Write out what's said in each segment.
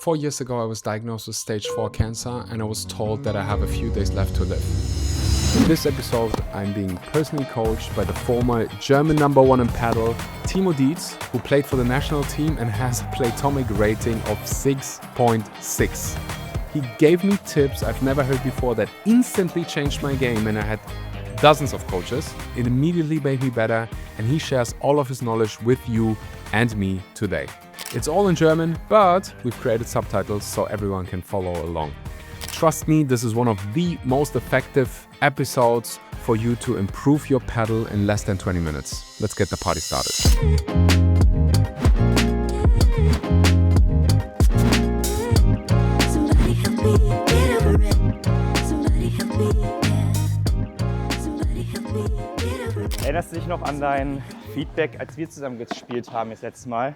4 years ago, I was diagnosed with stage 4 cancer and I was told that I have a few days left to live. In this episode, I'm being personally coached by the former German #1 in paddle, Timo Dietz, who played for the national team and has a Playtomic rating of 6.6. He gave me tips I've never heard before that instantly changed my game, and I had dozens of coaches. It immediately made me better, and he shares all of his knowledge with you and me today. It's all in German, but we've created subtitles so everyone can follow along. Trust me, this is one of the most effective episodes for you to improve your paddle in less than 20 minutes. Let's get the party started. Erinnerst du dich noch an dein Feedback, als wir zusammen gespielt haben das letzte Mal?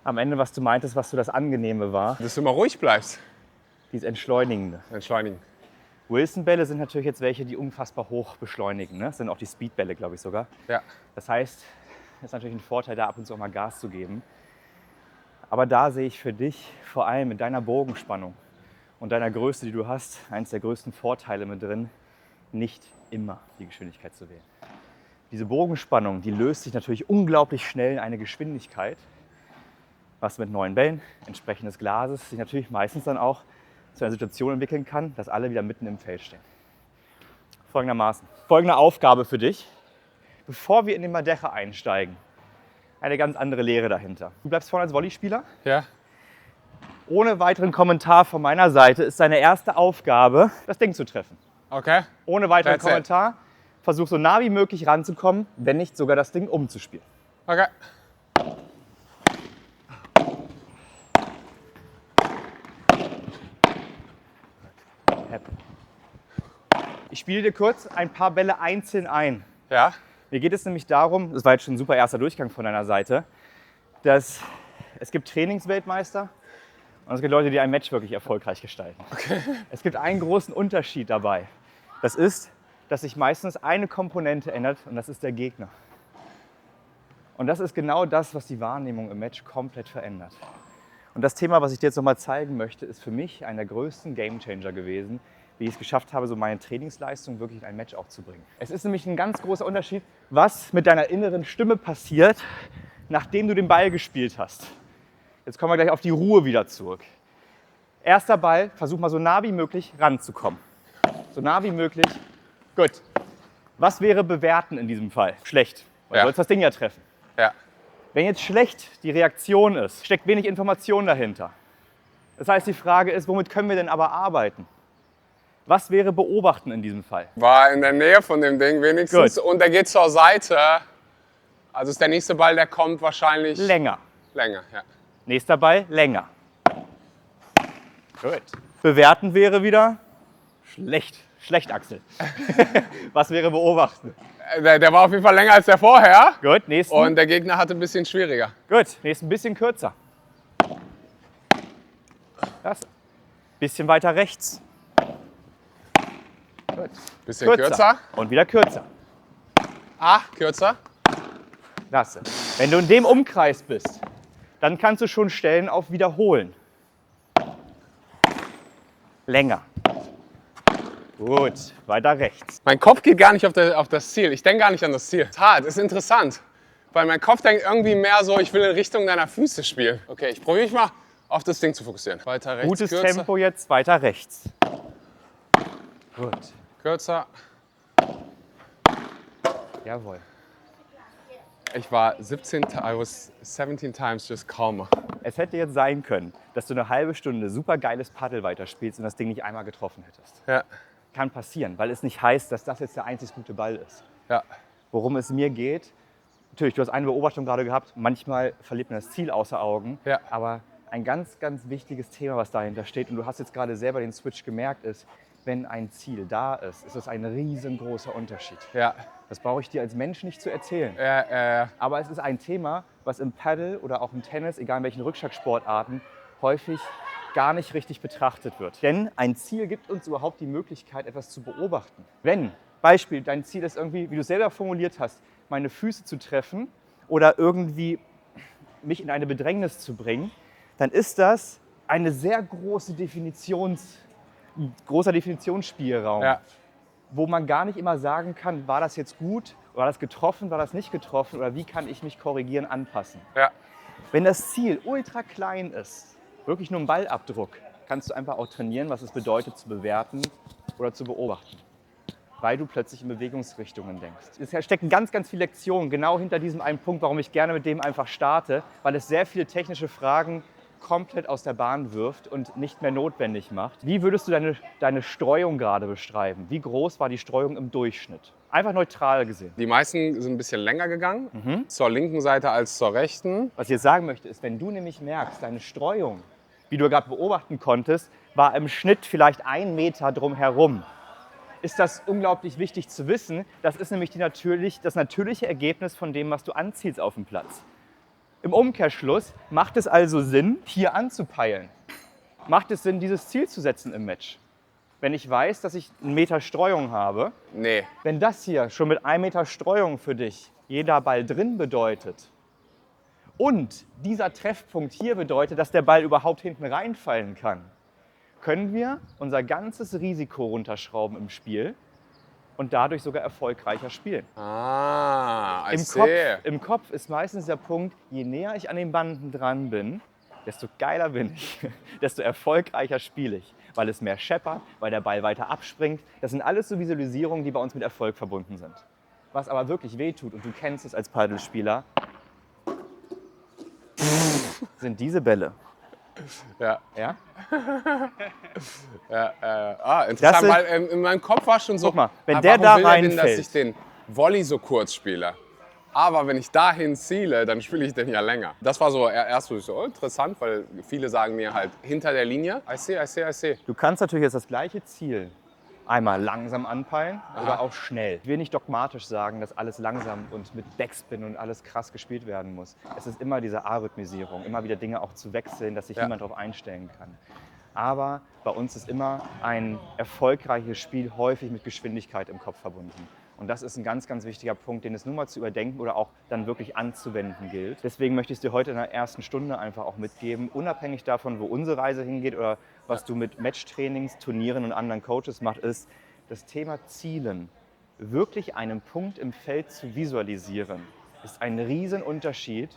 Am Ende, was du meintest, was so das Angenehme war? Dass du immer ruhig bleibst. Dieses Entschleunigende. Entschleunigen. Wilson-Bälle sind natürlich jetzt welche, die unfassbar hoch beschleunigen. Ne? Das sind auch die Speed-Bälle, glaube ich sogar. Ja. Das heißt, es ist natürlich ein Vorteil, da ab und zu auch mal Gas zu geben. Aber da sehe ich für dich vor allem mit deiner Bogenspannung und deiner Größe, die du hast, eines der größten Vorteile mit drin, nicht immer die Geschwindigkeit zu wählen. Diese Bogenspannung, die löst sich natürlich unglaublich schnell in eine Geschwindigkeit, was mit neuen Bällen, entsprechend des Glases, sich natürlich meistens dann auch zu einer Situation entwickeln kann, dass alle wieder mitten im Feld stehen. Folgendermaßen, folgende Aufgabe für dich, bevor wir in den Madecha einsteigen, eine ganz andere Lehre dahinter. Du bleibst vorne als Volleyspieler. Ja. Ohne weiteren Kommentar von meiner Seite ist deine erste Aufgabe, das Ding zu treffen. Okay. Ohne weiteren That's it. Kommentar. Versuch so nah wie möglich ranzukommen, wenn nicht sogar das Ding umzuspielen. Okay. Ich spiele dir kurz ein paar Bälle einzeln ein. Ja. Mir geht es nämlich darum, das war jetzt schon ein super erster Durchgang von deiner Seite, dass es gibt Trainingsweltmeister und es gibt Leute, die ein Match wirklich erfolgreich gestalten. Okay. Es gibt einen großen Unterschied dabei. Das ist, dass sich meistens eine Komponente ändert und das ist der Gegner. Und das ist genau das, was die Wahrnehmung im Match komplett verändert. Und das Thema, was ich dir jetzt nochmal zeigen möchte, ist für mich einer der größten Gamechanger gewesen, wie ich es geschafft habe, so meine Trainingsleistung wirklich in ein Match auch zu bringen. Es ist nämlich ein ganz großer Unterschied, was mit deiner inneren Stimme passiert, nachdem du den Ball gespielt hast. Jetzt kommen wir gleich auf die Ruhe wieder zurück. Erster Ball, versuch mal so nah wie möglich ranzukommen. So nah wie möglich. Gut. Was wäre bewerten in diesem Fall? Schlecht. Weil du sollst das Ding ja treffen. Ja. Wenn jetzt schlecht die Reaktion ist, steckt wenig Information dahinter. Das heißt, die Frage ist, womit können wir denn aber arbeiten? Was wäre beobachten in diesem Fall? War in der Nähe von dem Ding wenigstens. Gut. Und der geht zur Seite. Also ist der nächste Ball, der kommt wahrscheinlich Länger. länger. Ja. Nächster Ball, länger. Gut. Bewerten wäre wieder schlecht. Schlecht, Axel. Was wäre beobachten? Der war auf jeden Fall länger als der vorher. Gut, nächsten. Und der Gegner hatte ein bisschen schwieriger. Gut, nächsten bisschen kürzer. Das. Bisschen weiter rechts. Gut. Bisschen kürzer. Und wieder kürzer. Kürzer. Klasse. Wenn du in dem Umkreis bist, dann kannst du schon stellen auf Wiederholen. Länger. Gut, weiter rechts. Mein Kopf geht gar nicht auf das Ziel. Ich denke gar nicht an das Ziel. Ist hart, ist interessant. Weil mein Kopf denkt irgendwie mehr so, ich will in Richtung deiner Füße spielen. Okay, ich probiere mich mal auf das Ding zu fokussieren. Weiter rechts, Gutes kürzer. Tempo jetzt, weiter rechts. Gut. Kürzer. Jawohl. Ich war 17 times just calmer. Es hätte jetzt sein können, dass du eine halbe Stunde super geiles Paddel weiterspielst und das Ding nicht einmal getroffen hättest. Ja. Kann passieren, weil es nicht heißt, dass das jetzt der einzig gute Ball ist. Ja. Worum es mir geht, natürlich, du hast eine Beobachtung gerade gehabt, manchmal verliert man das Ziel außer Augen, Ja. aber ein ganz, ganz wichtiges Thema, was dahinter steht, und du hast jetzt gerade selber den Switch gemerkt, ist, wenn ein Ziel da ist, ist das ein riesengroßer Unterschied. Ja. Das brauche ich dir als Mensch nicht zu erzählen. Ja. Aber es ist ein Thema, was im Paddle oder auch im Tennis, egal in welchen Rückschlagsportarten, häufig gar nicht richtig betrachtet wird. Denn ein Ziel gibt uns überhaupt die Möglichkeit, etwas zu beobachten. Wenn, Beispiel, dein Ziel ist irgendwie, wie du es selber formuliert hast, meine Füße zu treffen, oder irgendwie mich in eine Bedrängnis zu bringen, dann ist das eine sehr großer Definitionsspielraum, Ja. wo man gar nicht immer sagen kann, war das jetzt gut, war das getroffen, war das nicht getroffen oder wie kann ich mich korrigieren, anpassen. Ja. Wenn das Ziel ultra klein ist, wirklich nur ein Ballabdruck, kannst du einfach auch trainieren, was es bedeutet zu bewerten oder zu beobachten, weil du plötzlich in Bewegungsrichtungen denkst. Es stecken ganz, ganz viele Lektionen genau hinter diesem einen Punkt, warum ich gerne mit dem einfach starte, weil es sehr viele technische Fragen komplett aus der Bahn wirft und nicht mehr notwendig macht. Wie würdest du deine Streuung gerade beschreiben? Wie groß war die Streuung im Durchschnitt? Einfach neutral gesehen. Die meisten sind ein bisschen länger gegangen, zur linken Seite als zur rechten. Was ich jetzt sagen möchte, ist, wenn du nämlich merkst, deine Streuung, wie du gerade beobachten konntest, war im Schnitt vielleicht 1 Meter drumherum, ist das unglaublich wichtig zu wissen. Das ist nämlich das natürliche Ergebnis von dem, was du anzielst auf dem Platz. Im Umkehrschluss macht es also Sinn, hier anzupeilen. Macht es Sinn, dieses Ziel zu setzen im Match? Wenn ich weiß, dass ich 1 Meter Streuung habe, Nee. wenn das hier schon mit 1 Meter Streuung für dich jeder Ball drin bedeutet und dieser Treffpunkt hier bedeutet, dass der Ball überhaupt hinten reinfallen kann, können wir unser ganzes Risiko runterschrauben im Spiel und dadurch sogar erfolgreicher spielen. Ah, I see. Im Kopf ist meistens der Punkt, je näher ich an den Banden dran bin, desto geiler bin ich, desto erfolgreicher spiele ich, weil es mehr scheppert, weil der Ball weiter abspringt. Das sind alles so Visualisierungen, die bei uns mit Erfolg verbunden sind. Was aber wirklich wehtut, und du kennst es als Paddelspieler, sind diese Bälle. Ja. Ja? Interessant, Das sind- weil in meinem Kopf war schon so, Guck mal, wenn ah, der warum da will er denn, dass reinfällt? ich den Volley so kurz spiele? Aber wenn ich dahin ziele, dann spiele ich den ja länger. Das war so erst so interessant, weil viele sagen mir halt hinter der Linie. I see. Du kannst natürlich jetzt das gleiche Ziel einmal langsam anpeilen oder auch schnell. Ich will nicht dogmatisch sagen, dass alles langsam und mit Backspin und alles krass gespielt werden muss. Es ist immer diese Arrhythmisierung, immer wieder Dinge auch zu wechseln, dass sich niemand darauf einstellen kann. Aber bei uns ist immer ein erfolgreiches Spiel häufig mit Geschwindigkeit im Kopf verbunden. Und das ist ein ganz, ganz wichtiger Punkt, den es nur mal zu überdenken oder auch dann wirklich anzuwenden gilt. Deswegen möchte ich es dir heute in der ersten Stunde einfach auch mitgeben, unabhängig davon, wo unsere Reise hingeht oder was du mit Matchtrainings, Turnieren und anderen Coaches machst, ist das Thema Zielen. Wirklich einen Punkt im Feld zu visualisieren, ist ein Riesenunterschied,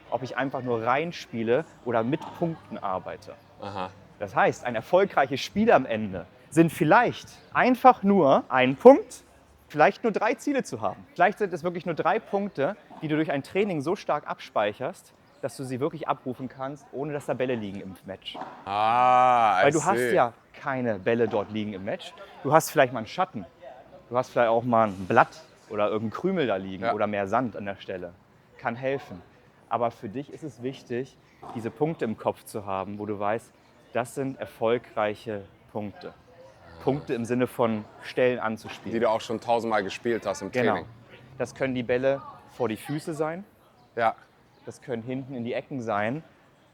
ob ich einfach nur reinspiele oder mit Punkten arbeite. Aha. Das heißt, ein erfolgreiches Spiel am Ende sind vielleicht einfach nur ein Punkt, vielleicht nur 3 Ziele zu haben. Vielleicht sind es wirklich nur 3 Punkte, die du durch ein Training so stark abspeicherst, dass du sie wirklich abrufen kannst, ohne dass da Bälle liegen im Match. Ah, I Weil du see. hast ja keine Bälle dort liegen im Match. Du hast vielleicht mal einen Schatten. Du hast vielleicht auch mal ein Blatt oder irgendein Krümel da liegen oder mehr Sand an der Stelle. Kann helfen. Aber für dich ist es wichtig, diese Punkte im Kopf zu haben, wo du weißt, das sind erfolgreiche Punkte. Punkte im Sinne von Stellen anzuspielen. Die du auch schon 1000-mal gespielt hast im Genau. Training. Das können die Bälle vor die Füße sein, Ja. das können hinten in die Ecken sein.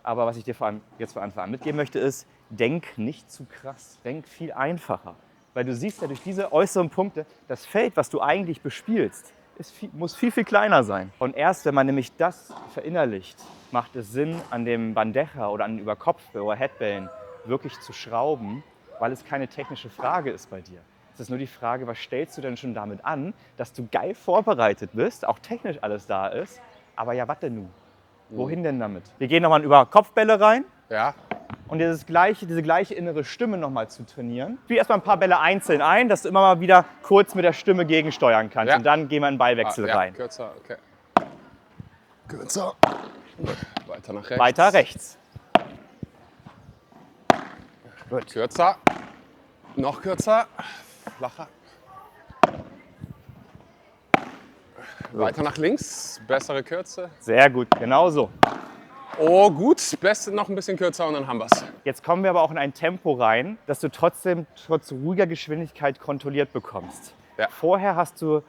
Aber was ich dir jetzt von Anfang an mitgeben möchte, ist, denk nicht zu krass, denk viel einfacher. Weil du siehst ja durch diese äußeren Punkte, das Feld, was du eigentlich bespielst, muss viel, viel kleiner sein. Und erst wenn man nämlich das verinnerlicht, macht es Sinn, an dem Bandeja oder an den Überkopf- oder Headbällen wirklich zu schrauben, weil es keine technische Frage ist bei dir. Es ist nur die Frage, was stellst du denn schon damit an, dass du geil vorbereitet bist, auch technisch alles da ist, aber ja, was denn nun? Wohin denn damit? Wir gehen nochmal über Kopfbälle rein Ja. und diese gleiche innere Stimme nochmal zu trainieren. Spiel erstmal ein paar Bälle einzeln ein, dass du immer mal wieder kurz mit der Stimme gegensteuern kannst. Ja. Und dann gehen wir in den Ballwechsel Ja, rein. kürzer, okay. Kürzer. Weiter nach rechts. Weiter rechts. Gut. Kürzer. Noch kürzer. Flacher. Weiter nach links. Bessere Kürze. Sehr gut, genau so. Oh, gut. Beste noch ein bisschen kürzer und dann haben wir's. Jetzt kommen wir aber auch in ein Tempo rein, dass du trotzdem trotz ruhiger Geschwindigkeit kontrolliert bekommst. Ja. Vorher hast du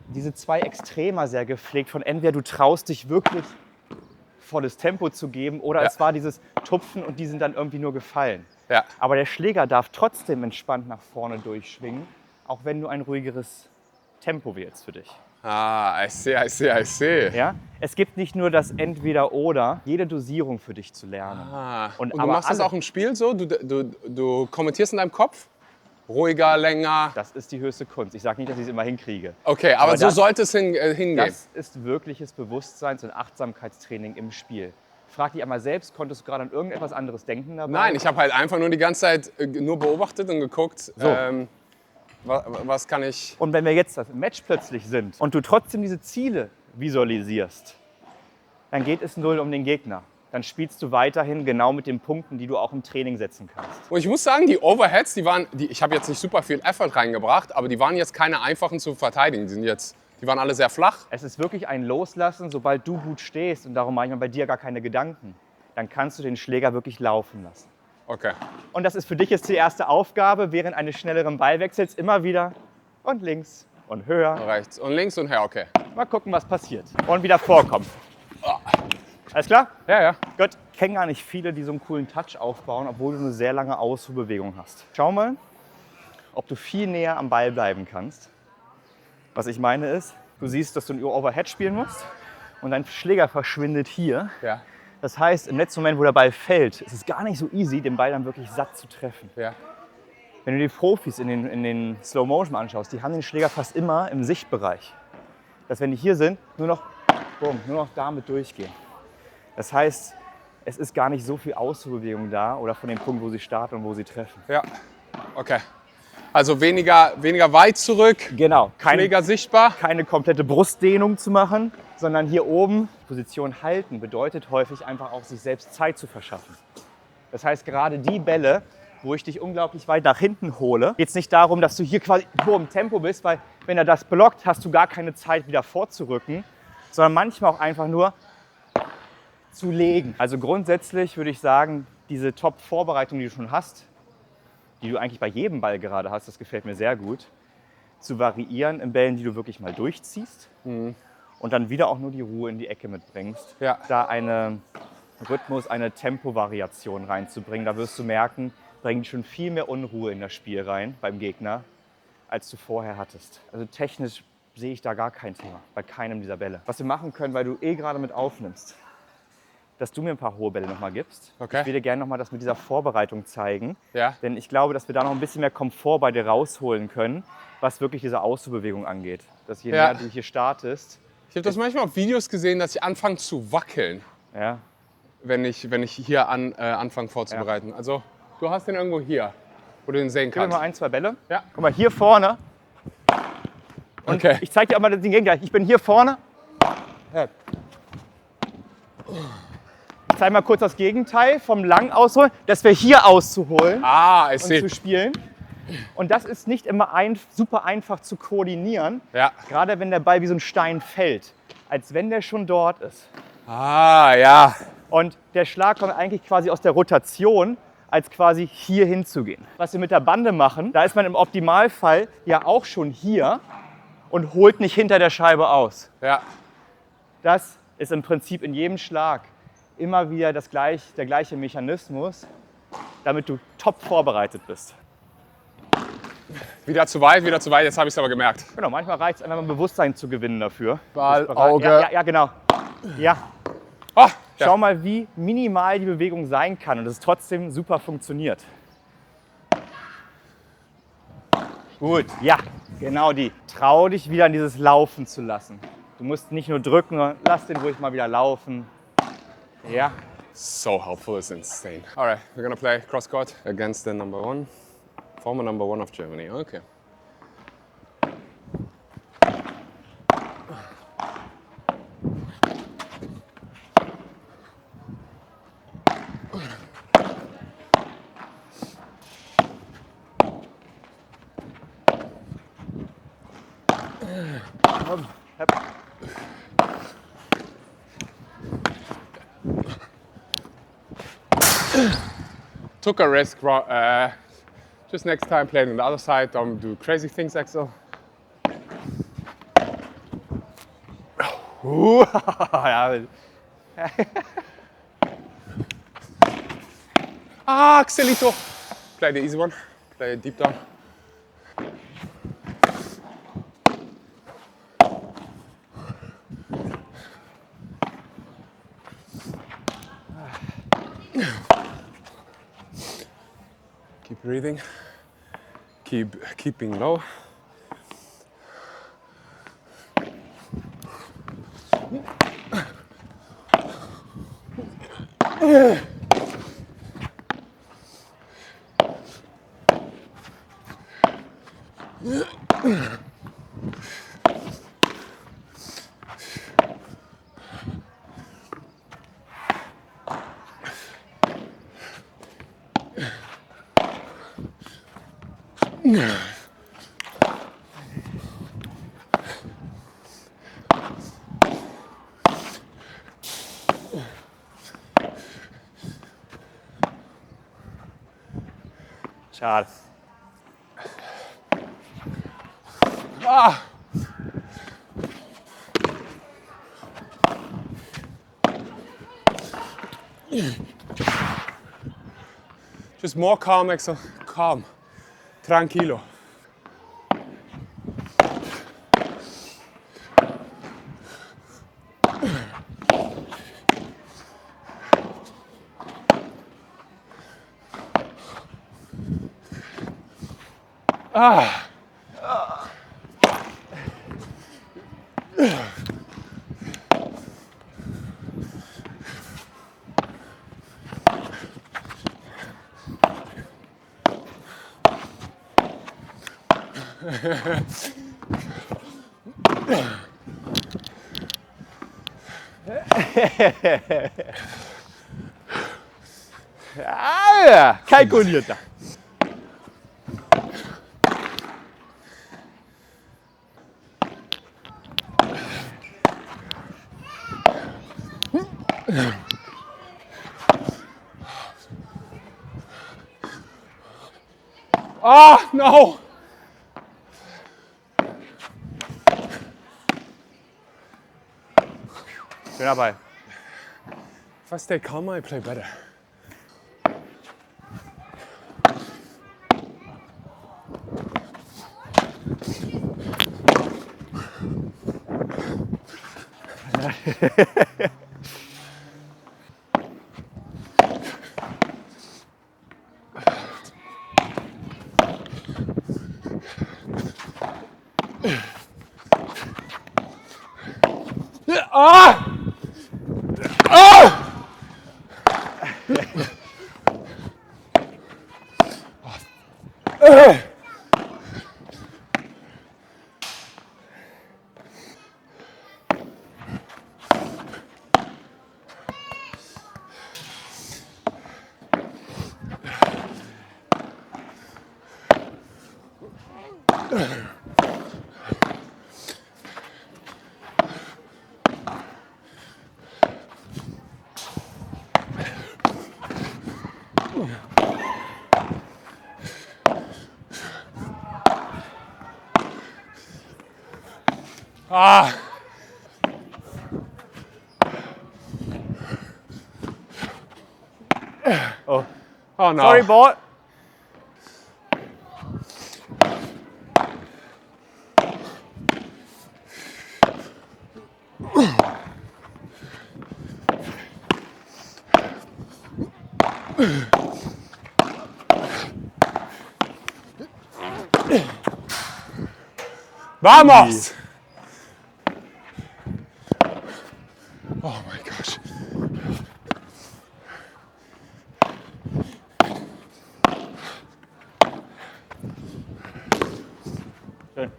diese 2 Extremer sehr gepflegt, von entweder du traust dich wirklich volles Tempo zu geben oder Ja. es war dieses Tupfen und die sind dann irgendwie nur gefallen. Ja. Aber der Schläger darf trotzdem entspannt nach vorne durchschwingen, auch wenn du ein ruhigeres Tempo wählst für dich. Ah, I see. Ja? Es gibt nicht nur das Entweder-Oder, jede Dosierung für dich zu lernen. Ah. Und du aber machst das auch im Spiel so? Du kommentierst in deinem Kopf? Ruhiger, länger? Das ist die höchste Kunst. Ich sage nicht, dass ich es immer hinkriege. Okay, aber so das- sollte es hingehen. Das ist wirkliches Bewusstseins- und Achtsamkeitstraining im Spiel. Frag dich einmal selbst, konntest du gerade an irgendetwas anderes denken dabei? Nein, ich habe halt einfach nur die ganze Zeit nur beobachtet und geguckt, was kann ich... Und wenn wir jetzt im Match plötzlich sind und du trotzdem diese Ziele visualisierst, dann geht es null um den Gegner. Dann spielst du weiterhin genau mit den Punkten, die du auch im Training setzen kannst. Und ich muss sagen, die Overheads, ich habe jetzt nicht super viel Effort reingebracht, aber die waren jetzt keine einfachen zu verteidigen. Die waren alle sehr flach. Es ist wirklich ein Loslassen, sobald du gut stehst und darum mache ich mir bei dir gar keine Gedanken. Dann kannst du den Schläger wirklich laufen lassen. Okay. Und das ist für dich jetzt die erste Aufgabe, während eines schnelleren Ballwechsels immer wieder und links und höher. Rechts und links und her, okay. Mal gucken, was passiert. Und wieder vorkommen. Alles klar? Ja. Gut. Ich kenne gar nicht viele, die so einen coolen Touch aufbauen, obwohl du eine sehr lange Ausruhbewegung hast. Schau mal, ob du viel näher am Ball bleiben kannst. Was ich meine ist, du siehst, dass du ein Overhead spielen musst und dein Schläger verschwindet hier. Ja. Das heißt, im letzten Moment, wo der Ball fällt, ist es gar nicht so easy, den Ball dann wirklich satt zu treffen. Ja. Wenn du die Profis in den Slow Motion anschaust, die haben den Schläger fast immer im Sichtbereich. Dass wenn die hier sind, nur noch damit durchgehen. Das heißt, es ist gar nicht so viel Ausruhbewegung da oder von dem Punkt, wo sie starten und wo sie treffen. Ja. Okay. Also weniger weit zurück, Genau, Schläger sichtbar. keine komplette Brustdehnung zu machen, sondern hier oben Position halten bedeutet häufig einfach auch, sich selbst Zeit zu verschaffen. Das heißt, gerade die Bälle, wo ich dich unglaublich weit nach hinten hole, geht es nicht darum, dass du hier quasi im Tempo bist, weil wenn er das blockt, hast du gar keine Zeit, wieder vorzurücken, sondern manchmal auch einfach nur zu legen. Also grundsätzlich würde ich sagen, diese Top-Vorbereitung, die du schon hast, die du eigentlich bei jedem Ball gerade hast, das gefällt mir sehr gut, zu variieren in Bällen, die du wirklich mal durchziehst und dann wieder auch nur die Ruhe in die Ecke mitbringst. Ja. Da eine Rhythmus, eine Tempovariation reinzubringen, da wirst du merken, bringt schon viel mehr Unruhe in das Spiel rein beim Gegner, als du vorher hattest. Also technisch sehe ich da gar kein Thema, bei keinem dieser Bälle. Was wir machen können, weil du gerade mit aufnimmst, dass du mir ein paar hohe Bälle nochmal gibst. Okay. Ich will dir gerne nochmal das mit dieser Vorbereitung zeigen. Ja. Denn ich glaube, dass wir da noch ein bisschen mehr Komfort bei dir rausholen können, was wirklich diese Ausruhbewegung angeht. Dass je Ja. näher du hier startest, Ich habe das manchmal auf Videos gesehen, dass ich anfange zu wackeln, ja, wenn ich hier anfange vorzubereiten. Also du hast den irgendwo hier, wo du den sehen gib mir kannst. mal 1, 2 Bälle. Ja. Guck mal, hier vorne. Und Okay. ich zeige dir auch mal den Gegenteil. Ich bin hier vorne. Ja. Ich zeige mal kurz das Gegenteil vom lang ausholen. Das wäre hier auszuholen Ah, ich und sehe. zu spielen. Und das ist nicht immer super einfach zu koordinieren, Ja. gerade wenn der Ball wie so ein Stein fällt, als wenn der schon dort ist. Ah, ja. Und der Schlag kommt eigentlich quasi aus der Rotation, als quasi hier hinzugehen. Was wir mit der Bande machen, da ist man im Optimalfall ja auch schon hier und holt nicht hinter der Scheibe aus. Ja. Das ist im Prinzip in jedem Schlag immer wieder der gleiche Mechanismus, damit du top vorbereitet bist. Wieder zu weit, jetzt habe ich es aber gemerkt. Genau, manchmal reicht es einfach mal Bewusstsein zu gewinnen dafür. Ball, Bist bereit? Auge. Ja, genau. Ja. Oh, Schau ja. mal, wie minimal die Bewegung sein kann und es trotzdem super funktioniert. Gut, ja, genau die. Trau dich wieder an dieses Laufen zu lassen. Du musst nicht nur drücken, sondern lass den ruhig mal wieder laufen. Ja, So helpful, it's insane. All right, we're gonna play cross court against the former number one of Germany. Okay. Took a risk. Just next time playing on the other side. Don't do crazy things, Axel. ja. Ah, Axelito. Play the easy one. Play it deep down. Keep breathing. Keeping low. Schade. Ah! Just more calm, Axel. Calm. Tranquilo. Ah! Ah, kalkulierter. Ah, no! Schön dabei. If I stay calmer, I play better. Ah! Ah! Ah! Oh, Oh no. sorry, ball. Vamos! Oh my gosh. Schön.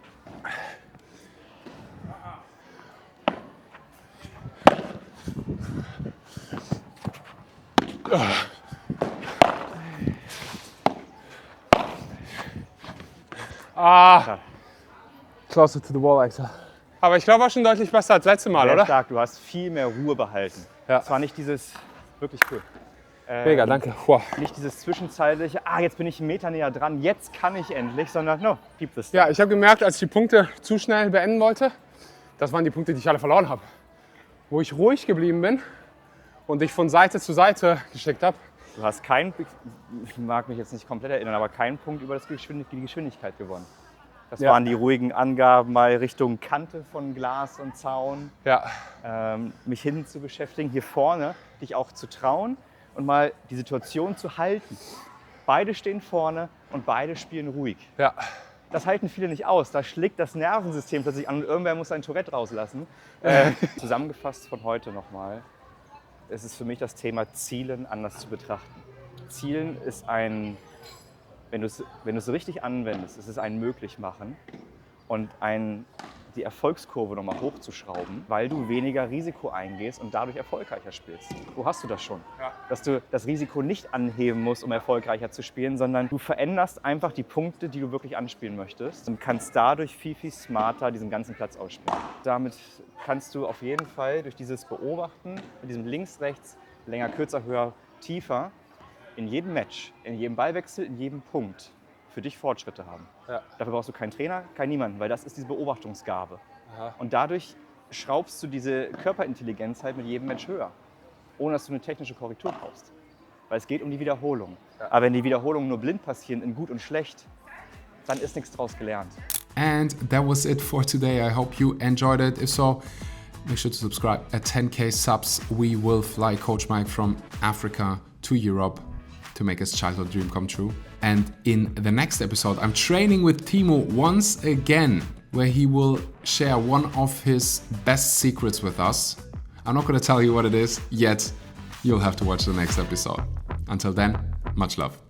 Ah! Closer to the wall, Axel. Aber ich glaube, war schon deutlich besser als letztes Mal, Sehr oder? stark. Du hast viel mehr Ruhe behalten. Ja. Es war nicht dieses, wirklich cool. Mega, danke. Wow. Nicht dieses zwischenzeitliche, jetzt bin ich einen Meter näher dran, jetzt kann ich endlich, sondern no, keep this. Ja, ich habe gemerkt, als ich die Punkte zu schnell beenden wollte, das waren die Punkte, die ich alle verloren habe. Wo ich ruhig geblieben bin und dich von Seite zu Seite geschickt habe. Du hast keinen, ich mag mich jetzt nicht komplett erinnern, aber keinen Punkt über die Geschwindigkeit gewonnen. Das Ja. waren die ruhigen Angaben mal Richtung Kante von Glas und Zaun, Ja. mich hin zu beschäftigen, hier vorne dich auch zu trauen und mal die Situation zu halten. Beide stehen vorne und beide spielen ruhig. Ja. Das halten viele nicht aus. Da schlägt das Nervensystem plötzlich an und irgendwer muss sein Tourette rauslassen. Zusammengefasst von heute nochmal, es ist für mich das Thema Zielen anders zu betrachten. Zielen ist wenn du es richtig anwendest, ist es ein Möglichmachen und die Erfolgskurve nochmal hochzuschrauben, weil du weniger Risiko eingehst und dadurch erfolgreicher spielst. Wo hast du das schon? Ja. Dass du das Risiko nicht anheben musst, um erfolgreicher zu spielen, sondern du veränderst einfach die Punkte, die du wirklich anspielen möchtest und kannst dadurch viel, viel smarter diesen ganzen Platz ausspielen. Damit kannst du auf jeden Fall durch dieses Beobachten, mit diesem links, rechts, länger, kürzer, höher, tiefer, in jedem Match, in jedem Ballwechsel, in jedem Punkt für dich Fortschritte haben. Ja. Dafür brauchst du keinen Trainer, niemanden, weil das ist diese Beobachtungsgabe. Aha. Und dadurch schraubst du diese Körperintelligenz halt mit jedem Match höher, ohne dass du eine technische Korrektur brauchst. Weil es geht um die Wiederholung. Ja. Aber wenn die Wiederholungen nur blind passieren, in gut und schlecht, dann ist nichts draus gelernt. And that was it for today. I hope you enjoyed it. If so, make sure to subscribe. At 10K subs, we will fly Coach Mike from Africa to Europe to make his childhood dream come true. And in the next episode, I'm training with Timo once again, where he will share one of his best secrets with us. I'm not going to tell you what it is yet. You'll have to watch the next episode. Until then, much love.